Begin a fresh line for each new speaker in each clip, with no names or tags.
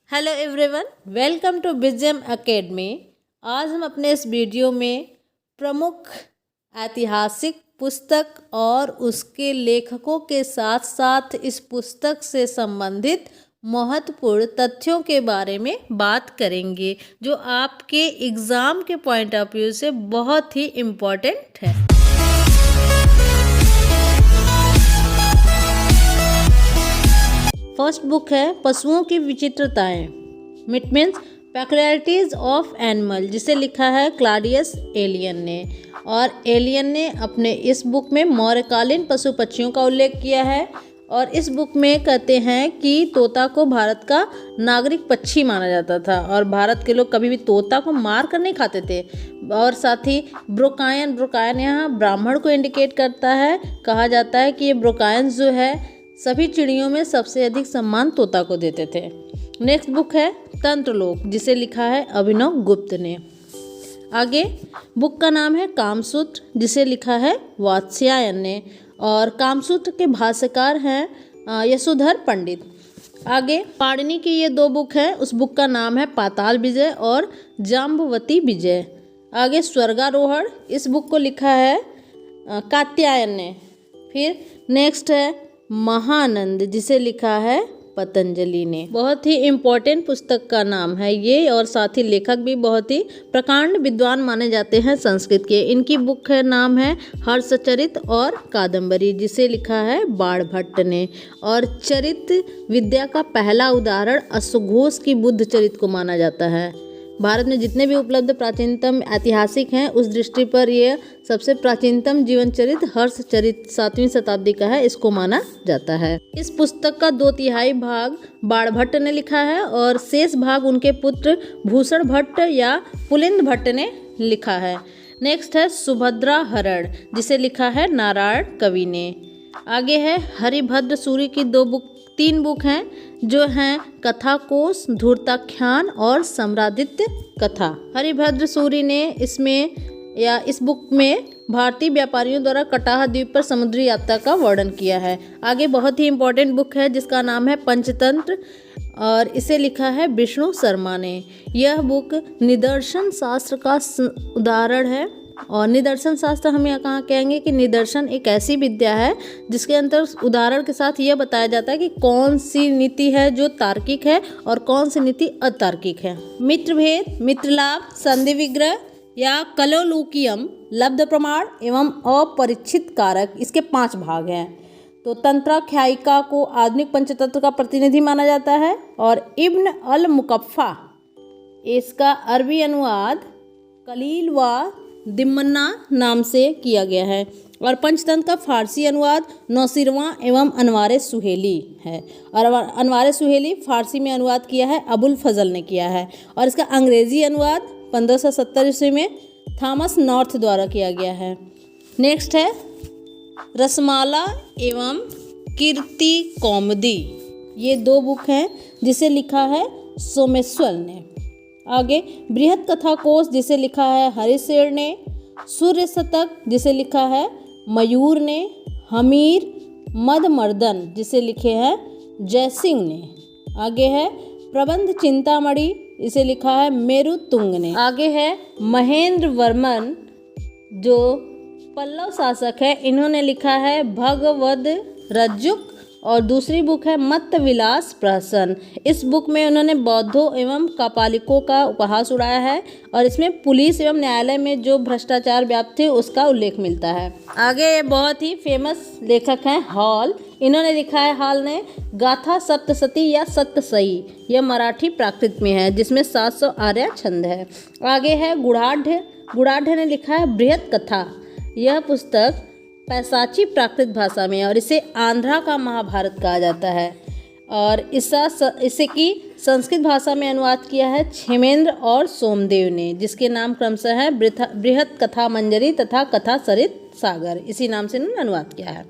Hello everyone, welcome to Bijam academy. आज हम अपने इस वीडियो में प्रमुख ऐतिहासिक पुस्तक और उसके लेखकों के साथ साथ इस पुस्तक से संबंधित महत्वपूर्ण तथ्यों के बारे में बात करेंगे जो आपके एग्ज़ाम के पॉइंट ऑफ व्यू से बहुत ही इम्पोर्टेंट है। फर्स्ट बुक है पशुओं की विचित्रताएं, it means peculiarities of animal, जिसे लिखा है क्लॉडियस एलियन ने। और एलियन ने अपने इस बुक में मौर्यकालीन पशु पक्षियों का उल्लेख किया है और इस बुक में कहते हैं कि तोता को भारत का नागरिक पक्षी माना जाता था और भारत के लोग कभी भी तोता को मार कर नहीं खाते थे। और साथ ही ब्रोकायन यहाँ ब्राह्मण को इंडिकेट करता है। कहा जाता है कि ये ब्रोकायन जो है सभी चिड़ियों में सबसे अधिक सम्मान तोता को देते थे। नेक्स्ट बुक है तंत्रलोक, जिसे लिखा है अभिनव गुप्त ने। आगे बुक का नाम है कामसूत्र, जिसे लिखा है वात्स्यायन ने और कामसूत्र के भाष्यकार हैं यशोधर पंडित। आगे पाणिनि की ये दो बुक हैं, उस बुक का नाम है पाताल विजय और जाम्बवती विजय। आगे स्वर्गारोहण, इस बुक को लिखा है कात्यायन ने। फिर नेक्स्ट है महानंद, जिसे लिखा है पतंजलि ने। बहुत ही इम्पोर्टेंट पुस्तक का नाम है ये और साथ ही लेखक भी बहुत ही प्रकांड विद्वान माने जाते हैं संस्कृत के। इनकी बुक है नाम है हर्षचरित और कादम्बरी, जिसे लिखा है बाणभट्ट ने। और चरित विद्या का पहला उदाहरण अश्वघोष की बुद्ध चरित को माना जाता है। भारत में जितने भी उपलब्ध प्राचीनतम ऐतिहासिक हैं उस दृष्टि पर यह सबसे प्राचीनतम जीवन चरित हर्षचरित 7वीं शताब्दी का है, इसको माना जाता है। इस पुस्तक का 2/3 भाग बाणभट्ट ने लिखा है और शेष भाग उनके पुत्र भूषण भट्ट या पुलिंद भट्ट ने लिखा है। नेक्स्ट है सुभद्रा हरण, जिसे लिखा है नारायण कवि ने। आगे है हरिभद्र सूरि की 3 बुक हैं जो हैं कथा कोश, धूर्ताख्यान और सम्रादित्य कथा। हरिभद्र सूरि ने इस बुक में भारतीय व्यापारियों द्वारा कटाह द्वीप पर समुद्री यात्रा का वर्णन किया है। आगे बहुत ही इम्पोर्टेंट बुक है जिसका नाम है पंचतंत्र और इसे लिखा है विष्णु शर्मा ने। यह बुक निदर्शन शास्त्र का उदाहरण है और निदर्शन शास्त्र हम यहाँ कहाँ कहेंगे कि निदर्शन एक ऐसी विद्या है जिसके अंदर उदाहरण के साथ यह बताया जाता है कि कौन सी नीति है जो तार्किक है और कौन सी नीति अतार्किक है। मित्रभेद, मित्रलाभ, संधि विग्रह या कलोलूकियम, लब्ध प्रमाण एवं अपरिचित कारक, इसके 5 भाग हैं। तो तंत्राख्यायिका को आधुनिक पंचतंत्र का प्रतिनिधि माना जाता है और इब्न अल मुकफ्फा इसका अरबी अनुवाद कलील व दिमन्ना नाम से किया गया है और पंचतंत्र का फारसी अनुवाद नौसिरवां एवं अनवारे सुहेली है और अनवारे सुहेली फारसी में अनुवाद किया है अबुल फजल ने किया है और इसका अंग्रेजी अनुवाद 1570 ईस्वी में थॉमस नॉर्थ द्वारा किया गया है। नेक्स्ट है रसमाला एवं कीर्ति कौमुदी, ये 2 बुक हैं जिसे लिखा है सोमेश्वर ने। आगे बृहत कथा कोश, जिसे लिखा है हरिशेर ने। सूर्य शतक, जिसे लिखा है मयूर ने। हमीर मदमर्दन, जिसे लिखे हैं जयसिंह ने। आगे है प्रबंध चिंतामणि, इसे लिखा है मेरुतुंग ने। आगे है महेंद्र वर्मन जो पल्लव शासक है, इन्होंने लिखा है भगवद रज्जुक और दूसरी बुक है मत्त विलास प्रहसन। इस बुक में उन्होंने बौद्धों एवं कापालिकों का उपहास उड़ाया है और इसमें पुलिस एवं न्यायालय में जो भ्रष्टाचार व्याप्त थे उसका उल्लेख मिलता है। आगे ये बहुत ही फेमस लेखक हैं हॉल, इन्होंने लिखा है हॉल ने गाथा सप्तशती या सप्तशई, यह मराठी प्राकृत में है जिसमें 700 आर्या छंद है। आगे है गुणाढ़ ने लिखा है बृहत कथा, यह पुस्तक पैसाची प्राकृत भाषा में और इसे आंध्रा का महाभारत कहा जाता है और इसे की संस्कृत भाषा में अनुवाद किया है क्षेमेंद्र और सोमदेव ने, जिसके नाम क्रमशः है बृहत कथा मंजरी तथा कथा सरित सागर, इसी नाम से इन्होंने अनुवाद किया है।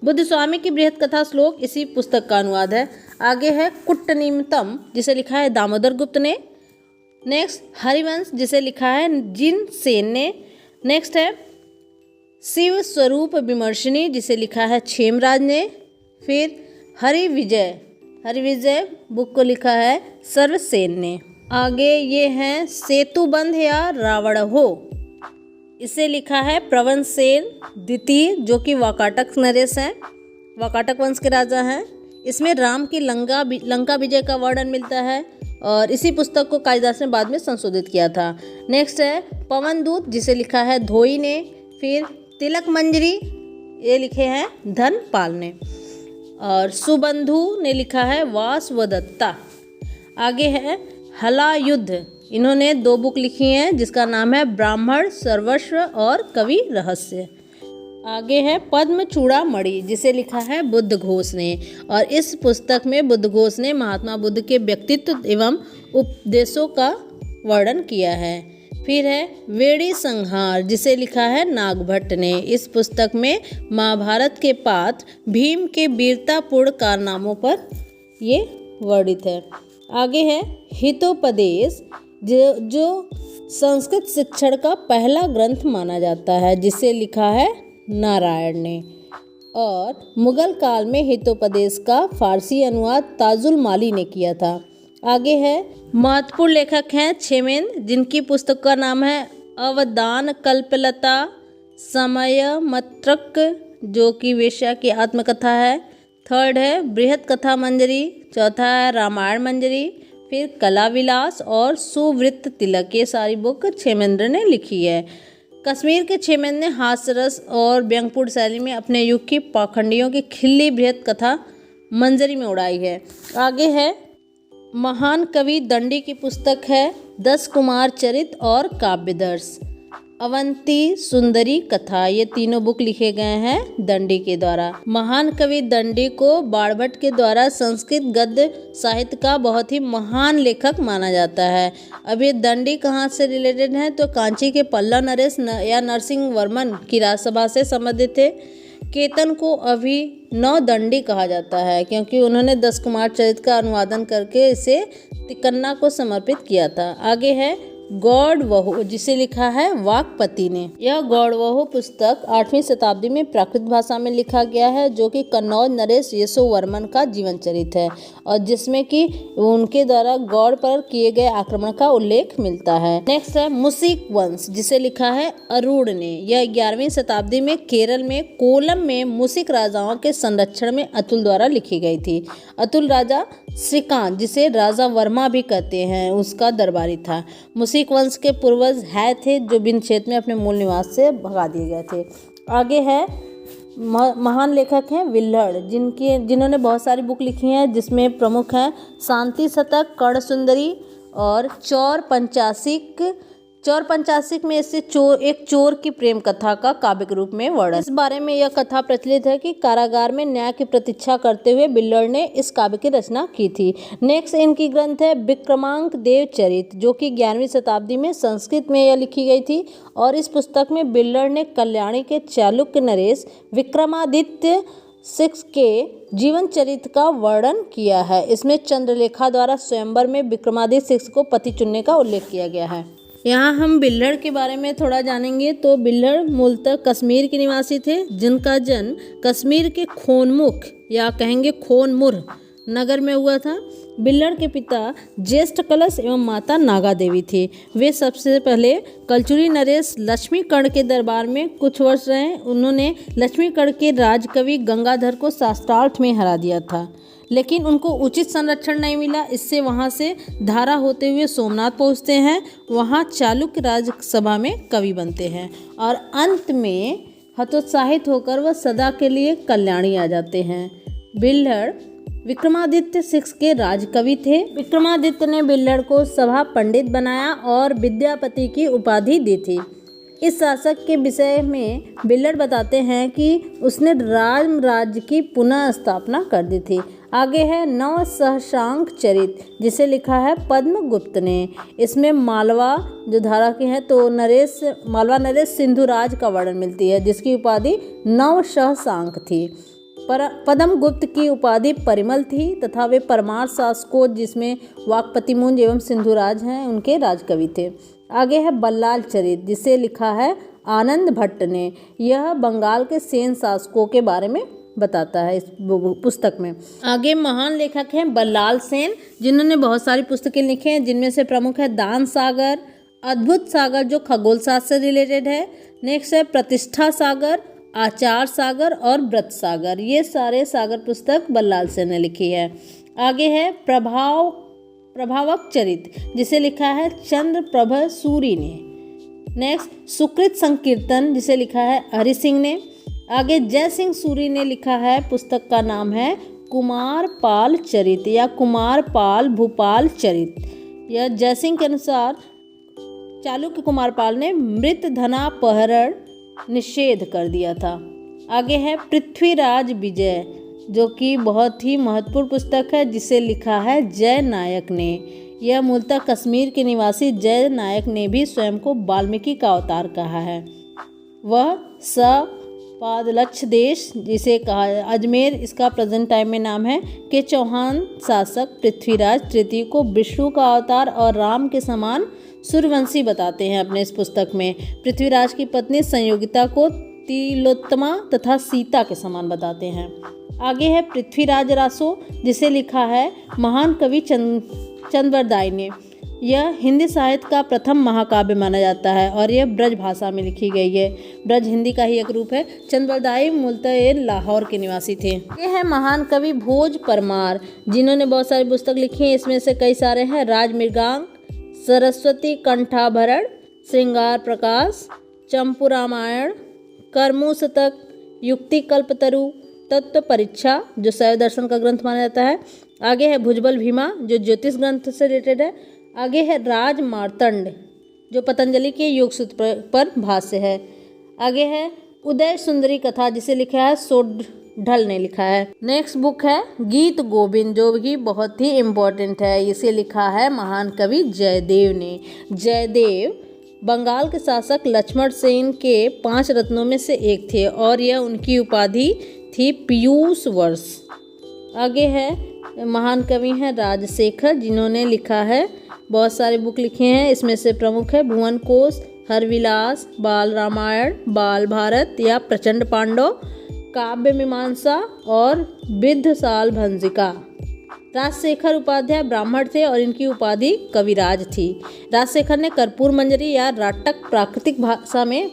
बुद्ध स्वामी की बृहत कथा श्लोक इसी पुस्तक का अनुवाद है। आगे है कुट्टनिमतम, जिसे लिखा है दामोदर गुप्त ने। नेक्स्ट हरिवंश, जिसे लिखा है जिन सेन ने। नेक्स्ट है शिव स्वरूप विमर्शिनी, जिसे लिखा है क्षेमराज ने। फिर हरि विजय हरिविजय बुक को लिखा है सर्वसेन ने। आगे ये हैं सेतुबंध या रावणहो, इसे लिखा है प्रवनसेन द्वितीय, जो कि वाकाटक नरेश हैं, वाकाटक वंश के राजा हैं। इसमें राम की लंका विजय का वर्णन मिलता है और इसी पुस्तक को कालिदास ने बाद में संशोधित किया था। नेक्स्ट है पवनदूत, जिसे लिखा है धोई ने। फिर तिलक मंजरी, ये लिखे हैं धनपाल ने। और सुबंधु ने लिखा है वासवदत्ता। आगे है हलायुद्ध, इन्होंने 2 बुक लिखी हैं जिसका नाम है ब्राह्मण सर्वस्व और कवि रहस्य। आगे है पद्म चूड़ामणि, जिसे लिखा है बुद्ध घोष ने, और इस पुस्तक में बुद्ध घोष ने महात्मा बुद्ध के व्यक्तित्व एवं उपदेशों का वर्णन किया है। फिर है वेड़ी संहार, जिसे लिखा है नागभट्ट ने। इस पुस्तक में महाभारत के पात्र भीम के वीरतापूर्ण कारनामों पर ये वर्णित है। आगे है हितोपदेश, जो संस्कृत शिक्षण का पहला ग्रंथ माना जाता है, जिसे लिखा है नारायण ने। और मुगल काल में हितोपदेश का फारसी अनुवाद ताजुल माली ने किया था। आगे है महत्वपूर्ण लेखक हैं छेमेन, जिनकी पुस्तक का नाम है अवदान कल्पलता समयमत्रक, जो कि वेश्या की आत्मकथा है। थर्ड है बृहत कथा मंजरी। चौथा है रामायण मंजरी। फिर कला विलास और सुवृत्त तिलक, ये सारी बुक छेमेंद्र ने लिखी है। कश्मीर के छेमेंद्र ने हास्यरस और व्यंग्यपूर्ण शैली में अपने युग की पाखंडियों की खिल्ली बृहत कथा मंजरी में उड़ाई है। आगे है महान कवि दंडी की पुस्तक है 10 कुमार चरित और काव्यदर्श। अवंती सुंदरी कथा, ये तीनों बुक लिखे गए हैं दंडी के द्वारा। महान कवि दंडी को बाणभट्ट के द्वारा संस्कृत गद्य साहित्य का बहुत ही महान लेखक माना जाता है। अब ये दंडी कहाँ से रिलेटेड है, तो कांची के पल्लव नरेश या नरसिंह वर्मन की राजसभा से संबंधित थे। केतन को अभिनव दंडी कहा जाता है क्योंकि उन्होंने 10 कुमार चरित का अनुवादन करके इसे तिकन्ना को समर्पित किया था। आगे है गौड़वहु, जिसे लिखा है वाकपति ने। यह गौड़वहु पुस्तक 8वीं शताब्दी में प्राकृत भाषा में लिखा गया है, जो कि कन्नौज नरेश यशोवर्मन का जीवन चरित है और जिसमें कि उनके द्वारा गौड़ पर किए गए आक्रमण का उल्लेख मिलता है। नेक्स्ट है मुसिक वंश, जिसे लिखा है अरूण ने। यह 11वीं शताब्दी में केरल में कोलम में मुसिक राजाओं के संरक्षण में अतुल द्वारा लिखी गई थी। अतुल राजा श्रीकांत, जिसे राजा वर्मा भी कहते हैं, उसका दरबारी था। मुसिक वंश के पूर्वज है थे जो बिंद क्षेत्र में अपने मूल निवास से भगा दिए गए थे। आगे है महान लेखक हैं विल्हड़, जिन्होंने बहुत सारी बुक लिखी हैं, जिसमें प्रमुख हैं शांति शतक, कर्ण सुंदरी और चौर पंचासिक में इससे एक चोर की प्रेम कथा का काव्य रूप में वर्णन। इस बारे में यह कथा प्रचलित है कि कारागार में न्याय की प्रतीक्षा करते हुए बिल्लड़ ने इस काव्य की रचना की थी। नेक्स्ट इनकी ग्रंथ है विक्रमांक देव चरित, जो कि 11वीं शताब्दी में संस्कृत में यह लिखी गई थी और इस पुस्तक में बिल्लड़ ने कल्याणी के चालुक्य नरेश विक्रमादित्य 6 के जीवन चरित्र का वर्णन किया है। इसमें चंद्रलेखा द्वारा स्वयंवर में विक्रमादित्य 6 को पति चुनने का उल्लेख किया गया है। यहाँ हम बिल्हड़ के बारे में थोड़ा जानेंगे। तो बिल्हड़ मूलतः कश्मीर के निवासी थे, जिनका जन्म कश्मीर के खोनमुख या कहेंगे खोनमुर नगर में हुआ था। बिल्हड़ के पिता ज्येष्ठ कलश एवं माता नागा देवी थी। वे सबसे पहले कलचुरी नरेश लक्ष्मीकर्ण के दरबार में कुछ वर्ष रहे। उन्होंने लक्ष्मीकर्ण के राजकवि गंगाधर को शास्त्रार्थ में हरा दिया था, लेकिन उनको उचित संरक्षण नहीं मिला। इससे वहाँ से धारा होते हुए सोमनाथ पहुँचते हैं। वहाँ चालुक्य राजसभा में कवि बनते हैं और अंत में हतोत्साहित होकर वह सदा के लिए कल्याणी आ जाते हैं। बिल्हड़ विक्रमादित्य 6 के राजकवि थे। विक्रमादित्य ने बिल्हड़ को सभा पंडित बनाया और विद्यापति की उपाधि दी थी। इस शासक के विषय में बिल्हड़ बताते हैं कि उसने राम राज्य की पुनः स्थापना कर दी थी। आगे है नव सहशांक चरित, जिसे लिखा है पद्मगुप्त ने। इसमें मालवा जो धारा के हैं तो मालवा नरेश सिंधुराज का वर्णन मिलती है, जिसकी उपाधि नव सहशांक थी। पद्मगुप्त की उपाधि परिमल थी तथा वे परमार शासकों, जिसमें वाकपति मुंज एवं सिंधुराज हैं, उनके राजकवि थे। आगे है बल्लाल चरित, जिसे लिखा है आनंद भट्ट ने। यह बंगाल के सेन शासकों के बारे में बताता है इस पुस्तक में। आगे महान लेखक हैं बल्लाल सेन, जिन्होंने बहुत सारी पुस्तकें लिखी हैं, जिनमें से प्रमुख है दान सागर, अद्भुत सागर जो खगोल शास्त्र से रिलेटेड है। नेक्स्ट है प्रतिष्ठा सागर, आचार सागर और व्रत सागर। ये सारे सागर पुस्तक बल्लाल सेन ने लिखी है। आगे है प्रभावक चरित, जिसे लिखा है चंद्र प्रभ सूरी ने। नेक्स्ट सुकृत संकीर्तन, जिसे लिखा है हरि सिंह ने। आगे जय सिंह सूरी ने लिखा है, पुस्तक का नाम है कुमार पाल चरित या कुमार पाल भूपाल चरित। यह जय सिंह के अनुसार चालुक्य कुमार पाल ने मृत धनापहरण निषेध कर दिया था। आगे है पृथ्वीराज विजय, जो कि बहुत ही महत्वपूर्ण पुस्तक है, जिसे लिखा है जय नायक ने। यह मूलतः कश्मीर के निवासी जय नायक ने भी स्वयं को वाल्मीकि का अवतार कहा है। वह सपादलक्ष देश, जिसे कहा अजमेर, इसका प्रेजेंट टाइम में नाम है, के चौहान शासक पृथ्वीराज तृतीय को विष्णु का अवतार और राम के समान सूर्यवंशी बताते हैं अपने इस पुस्तक में। पृथ्वीराज की पत्नी संयोगिता को तिलोत्तमा तथा सीता के समान बताते हैं। आगे है पृथ्वीराज रासो, जिसे लिखा है महान कवि चंद्रवरदाई ने। यह हिंदी साहित्य का प्रथम महाकाव्य माना जाता है और यह ब्रज भाषा में लिखी गई है। ब्रज हिंदी का ही एक रूप है। चंद्रवरदाई मूलतः लाहौर के निवासी थे। ये है महान कवि भोज परमार, जिन्होंने बहुत सारी पुस्तक लिखी हैं। इसमें से कई सारे हैं राज मृगांक, सरस्वती कंठाभरण, श्रृंगार प्रकाश, चंपू रामायण, कर्मू शतक, युक्ति कल्पतरु, तत्व परीक्षा जो शैव दर्शन का ग्रंथ माना जाता है। आगे है भुजबल भीमा जो ज्योतिष ग्रंथ से रिलेटेड है। आगे है राज मार्तंड जो पतंजलि के योग सूत्र पर भाष्य है। आगे है उदय सुंदरी कथा, जिसे लिखा है सोढल ने लिखा है। नेक्स्ट बुक है गीत गोविंद, जो भी बहुत ही इम्पोर्टेंट है। इसे लिखा है महान कवि जयदेव ने। जयदेव बंगाल के शासक लक्ष्मण सेन के 5 रत्नों में से एक थे और यह उनकी उपाधि थी पीयूष वर्ष। आगे है महान कवि हैं राजशेखर, जिन्होंने लिखा है बहुत सारे बुक लिखे हैं। इसमें से प्रमुख है भुवन कोश, हरविलास, बाल रामायण, बाल भारत या प्रचंड पांडव, काव्य मीमांसा और विद्धशाल भंजिका। राजशेखर उपाध्याय ब्राह्मण थे और इनकी उपाधि कविराज थी। राजशेखर ने कर्पूर मंजरी या राटक प्राकृतिक भाषा में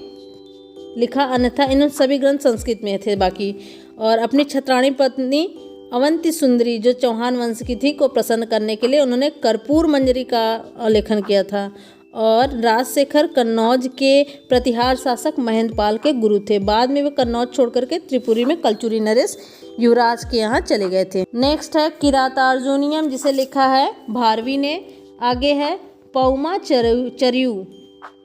लिखा, अन्यथा इन सभी ग्रंथ संस्कृत में थे बाकी। और अपनी छत्राणी पत्नी अवंती सुंदरी जो चौहान वंश की थी को प्रसन्न करने के लिए उन्होंने कर्पूर मंजरी का लेखन किया था। और राजशेखर कन्नौज के प्रतिहार शासक महेंद्र पाल के गुरु थे। बाद में वे कन्नौज छोड़कर के त्रिपुरी में कलचुरी नरेश युवराज के यहाँ चले गए थे। नेक्स्ट है किरातार्जुनियम, जिसे लिखा है भारवी ने। आगे है पौमा चरयू,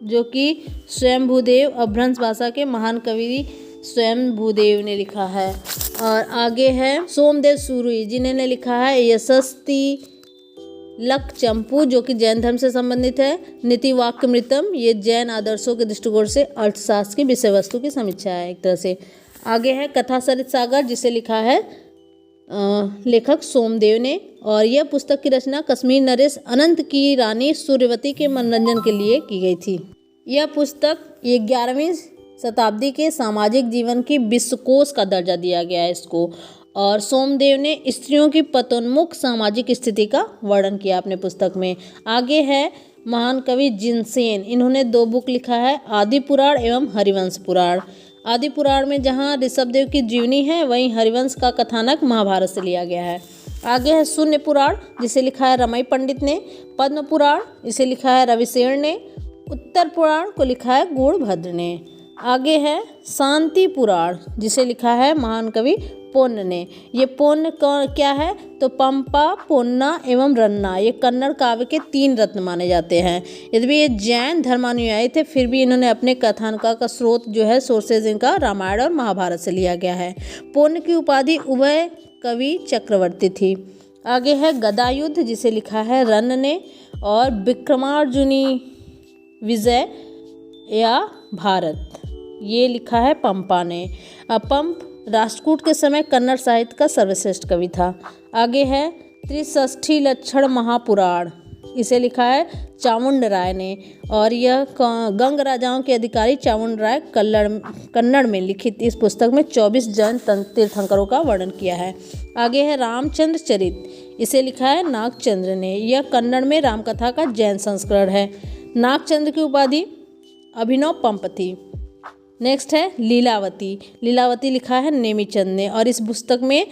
जो कि स्वयं भूदेव अभ्रंश भाषा के महान कवि स्वयं भूदेव ने लिखा है। और आगे है सोमदेव सूरी, जिन्होंने लिखा है यशस्ती लक चंपू, जो कि जैन धर्म से संबंधित है। नीति वाक्यमृतम, ये जैन आदर्शों के दृष्टिकोण से अर्थशास्त्र की विषय वस्तु की समीक्षा है एक तरह से। आगे है कथा सरित सागर, जिसे लिखा है लेखक सोमदेव ने। और यह पुस्तक की रचना कश्मीर नरेश अनंत की रानी सूर्यवती के मनोरंजन के लिए की गई थी। यह पुस्तक 11वीं शताब्दी के सामाजिक जीवन की विश्वकोश का दर्जा दिया गया है इसको। और सोमदेव ने स्त्रियों की पतोन्मुख सामाजिक स्थिति का वर्णन किया अपने पुस्तक में। आगे है महान कवि जिनसेन, इन्होंने 2 बुक लिखा है, आदि पुराण एवं हरिवंश पुराण। आदि पुराण में जहाँ ऋषभदेव की जीवनी है, वहीं हरिवंश का कथानक महाभारत से लिया गया है। आगे है शून्य पुराण, जिसे लिखा है रमई पंडित ने। पद्म पुराण, इसे लिखा है रविशेर ने। उत्तर पुराण को लिखा है गूढ़भद्र ने। आगे है शांति पुराण, जिसे लिखा है महान कवि पोन्न ने। ये पोन्न क्या है, तो पंपा, पोन्ना एवं रन्ना, ये कन्नड़ काव्य के 3 रत्न माने जाते हैं। यद्यपि ये जैन धर्मानुयायी थे, फिर भी इन्होंने अपने कथानका का स्रोत जो है सोर्सेज इनका रामायण और महाभारत से लिया गया है। पोन्न की उपाधि उभय कवि चक्रवर्ती थी। आगे है गदा युद्ध, जिसे लिखा है रन्न ने। और विक्रमार्जुनी विजय या भारत, ये लिखा है पंपा ने। पंप राष्ट्रकूट के समय कन्नड़ साहित्य का सर्वश्रेष्ठ कवि था। आगे है त्रिषष्ठी लक्षण महापुराण, इसे लिखा है चामुंड राय ने, और यह गंग राजाओं के अधिकारी चामुंड राय कन्नड़ में लिखित इस पुस्तक में 24 जैन तीर्थंकरों का वर्णन किया है। आगे है रामचंद्र चरित, इसे लिखा है नागचंद्र ने, यह कन्नड़ में रामकथा का जैन संस्करण है। नागचंद्र की उपाधि अभिनव पंप थी। नेक्स्ट है लीलावती, लीलावती लिखा है नेमीचंद ने, और इस पुस्तक में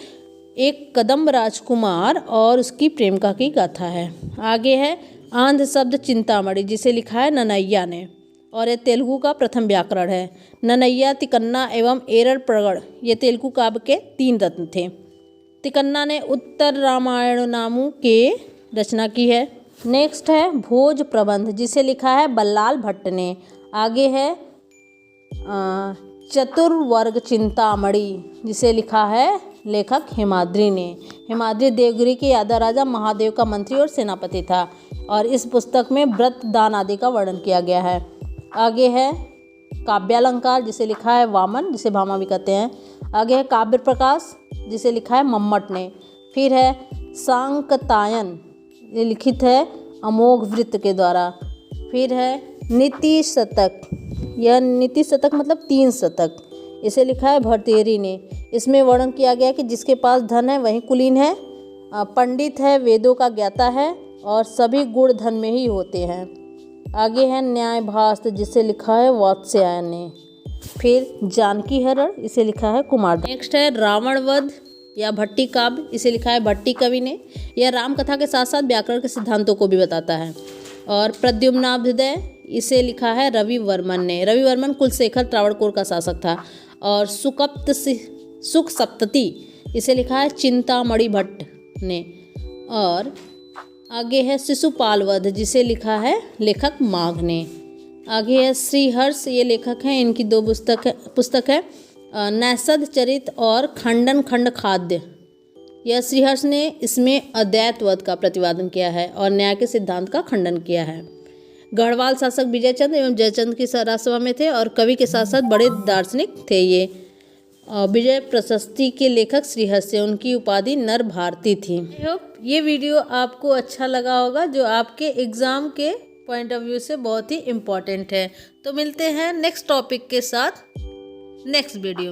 एक कदम्ब राजकुमार और उसकी प्रेमिका की गाथा है। आगे है आंध्र शब्द चिंतामणि, जिसे लिखा है ननैया ने, और यह तेलुगु का प्रथम व्याकरण है। ननैया, तिकन्ना एवं एरर प्रगढ़ ये तेलुगु काव्य के 3 रत्न थे। तिकन्ना ने उत्तर रामायण नामों के रचना की है। नेक्स्ट है भोज प्रबंध, जिसे लिखा है बल्लाल भट्ट ने। आगे है चतुर्वर्ग चिंतामणि, जिसे लिखा है लेखक हेमाद्रि ने। हेमाद्रि देवगिरी के यादव राजा महादेव का मंत्री और सेनापति था, और इस पुस्तक में व्रत दान आदि का वर्णन किया गया है। आगे है काव्यालंकार, जिसे लिखा है वामन, जिसे भामा भी कहते हैं। आगे है काव्य प्रकाश, जिसे लिखा है मम्मट ने। फिर है सांकतायन, ये लिखित है अमोघ वृत्त के द्वारा। फिर है नीति शतक, यह नीति शतक मतलब 3 शतक, इसे लिखा है भर्तृहरि ने। इसमें वर्णन किया गया कि जिसके पास धन है वही कुलीन है, पंडित है, वेदों का ज्ञाता है, और सभी गुण धन में ही होते हैं। आगे है न्यायभाष्य, जिसे लिखा है वात्स्यायन ने। फिर जानकी हरण, इसे लिखा है कुमार। नेक्स्ट है रावण वध या भट्टी काव्य, इसे लिखा है भट्टी कवि ने। यह राम कथा के साथ साथ व्याकरण के सिद्धांतों को भी बताता है। और प्रद्युम्नाभ्युदय, इसे लिखा है रवि वर्मन ने। रवि वर्मन कुलशेखर त्रावणकोर का शासक था। और सुख सप्तति, इसे लिखा है चिंतामणि भट्ट ने। और आगे है शिशुपाल वध, जिसे लिखा है लेखक माघ ने। आगे है श्रीहर्ष, ये लेखक हैं, इनकी 2 पुस्तक है नैषध चरित और खंडन खंड खाद्य। यह श्रीहर्ष ने इसमें अद्वैतवाद का प्रतिपादन किया है और न्याय के सिद्धांत का खंडन किया है। गढ़वाल शासक विजयचंद एवं जयचंद की राजसभा में थे और कवि के साथ साथ बड़े दार्शनिक थे। ये विजय प्रशस्ति के लेखक श्रीहर्ष से, उनकी उपाधि नर भारती थी। आई होप ये वीडियो आपको अच्छा लगा होगा, जो आपके एग्ज़ाम के पॉइंट ऑफ व्यू से बहुत ही इम्पॉर्टेंट है। तो मिलते हैं नेक्स्ट टॉपिक के साथ नेक्स्ट वीडियो में।